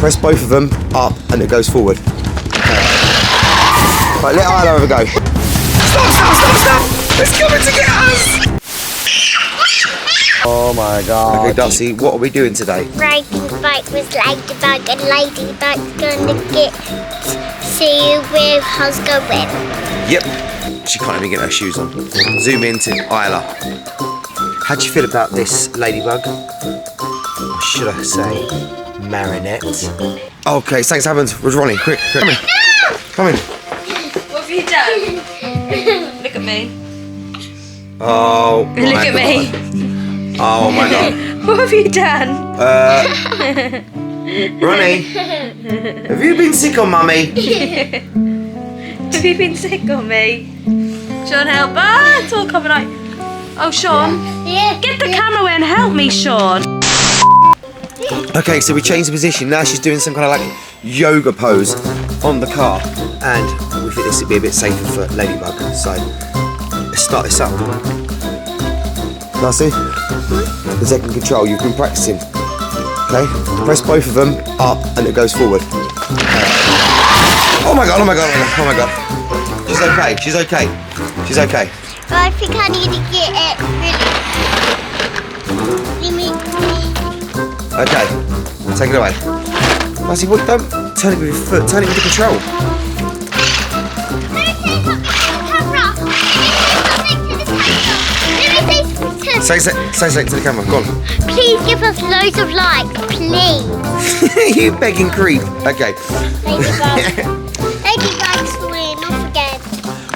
press both of them up and it goes forward. Right, let Ayla have a go. Stop! It's coming to get us! Oh my God. Okay, Darcie, what are we doing today? Riding bike with Ladybug, and Ladybug's gonna get see where How's going. Yep. She can't even get her shoes on. Zoom into Ayla. How do you feel about this, Ladybug? Or should I say, Marinette? Okay, something's happened. Where's Ronnie? Quick. Come in. Come in. What have you done? Look at me. Oh, Look at me. Oh my God. What have you done? Ronnie, have you been sick on Mummy? Have you been sick on me? Sean, help. Ah, it's all coming out. Oh, Sean. Yeah. Get the camera away and help me, Sean. Okay, so we changed the position. Now she's doing some kind of like yoga pose on the car. And we think this would be a bit safer for Ladybug. So let's start this up. Darcie, the second control, you've been practicing. Okay, press both of them up and it goes forward. Oh my God. She's okay. I think I need to get it really. Okay, take it away. Darcie, what? Don't turn it with your foot, turn it with the control. Say something to the camera, go on. Please give us loads of likes, please. You begging creep. Okay. Ladybug's falling off again.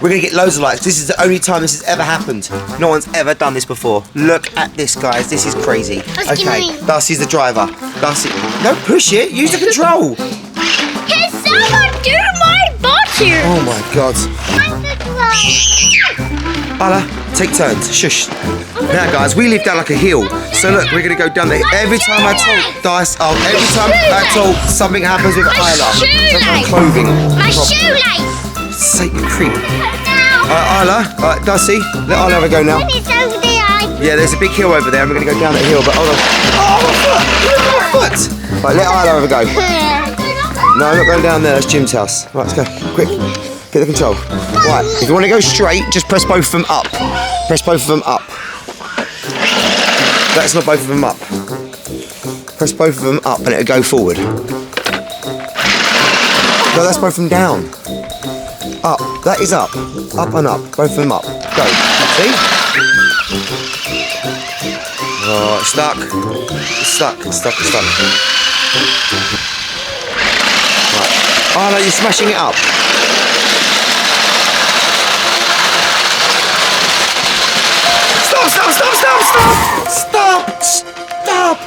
We're going to get loads of likes. This is the only time this has ever happened. No one's ever done this before. Look at this, guys. This is crazy. Okay, Darcie's the driver. Darcie, don't push it. Use the control. Can someone do my bottom? Oh my God. I'm the driver. Ayla, take turns. Shush. Now, guys, we live down like a hill. So look, we're going to go down there. Every time I talk, every time I talk, something happens with Ayla. Some clothing. My shoelace. Sake, you creep. Ayla, Darcie, let Ayla have a go now. It's over there. Yeah, there's a big hill over there and we're going to go down that hill, but hold on. Oh, my foot! Right, let Ayla have a go. No, I'm not going down there, that's Jim's house. Right, let's go, quick. Get the control. Right, if you want to go straight, just press both of them up. Press both of them up. That's not both of them up. Press both of them up and it'll go forward. No, that's both of them down. Up, that is up. Up and up, both of them up. Go, see? Oh, it's stuck. Right. Oh no, you're smashing it up. Stop!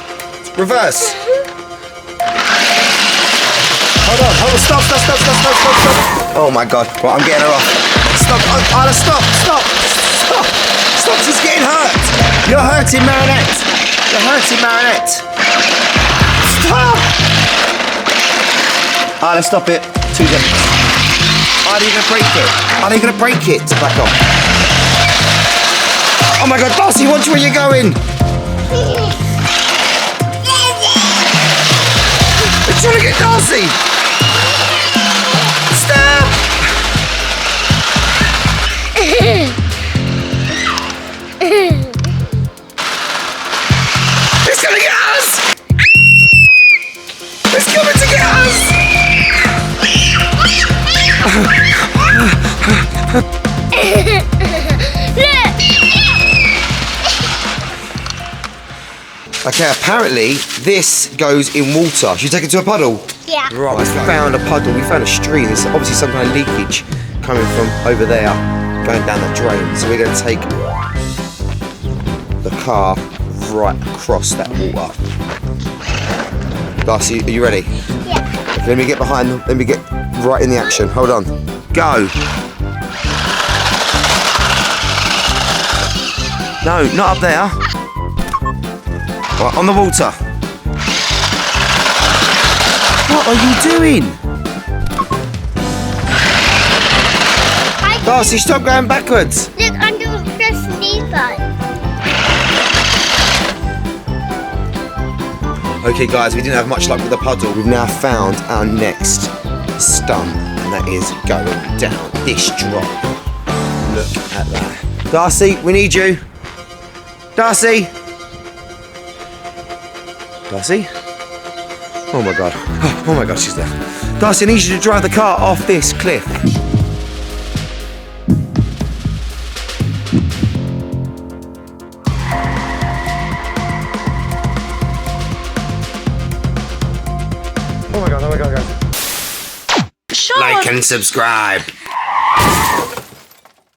Reverse. Hold on, stop. Oh my God, right, I'm getting her off. Stop, Ayla, stop. Stop, she's getting hurt. You're hurting Marinette. Stop. Ayla, stop it. 2 seconds. Are you going to break it? To back off. Oh my God, Darcie, watch where you're going. They're trying to get Darcie. Stop. It's going to get us. It's coming to get us. Okay, apparently this goes in water. Should we take it to a puddle? Yeah. Right, we found a puddle. We found a stream. There's obviously some kind of leakage coming from over there, going down that drain. So we're going to take the car right across that water. Darcie, are you ready? Yeah. Let me get behind them. Let me get right in the action. Hold on. Go. No, not up there. Right, on the water. What are you doing? Darcie, stop going backwards. Look, I'm doing press knee button. Okay guys, we didn't have much luck with the puddle. We've now found our next stunt, and that is going down this drop. Look at that. Darcie, we need you. Darcie. Darcie? Oh my god. Oh my god, she's there. Darcie, I need you to drive the car off this cliff. Oh my god, guys. Sean! Like and subscribe.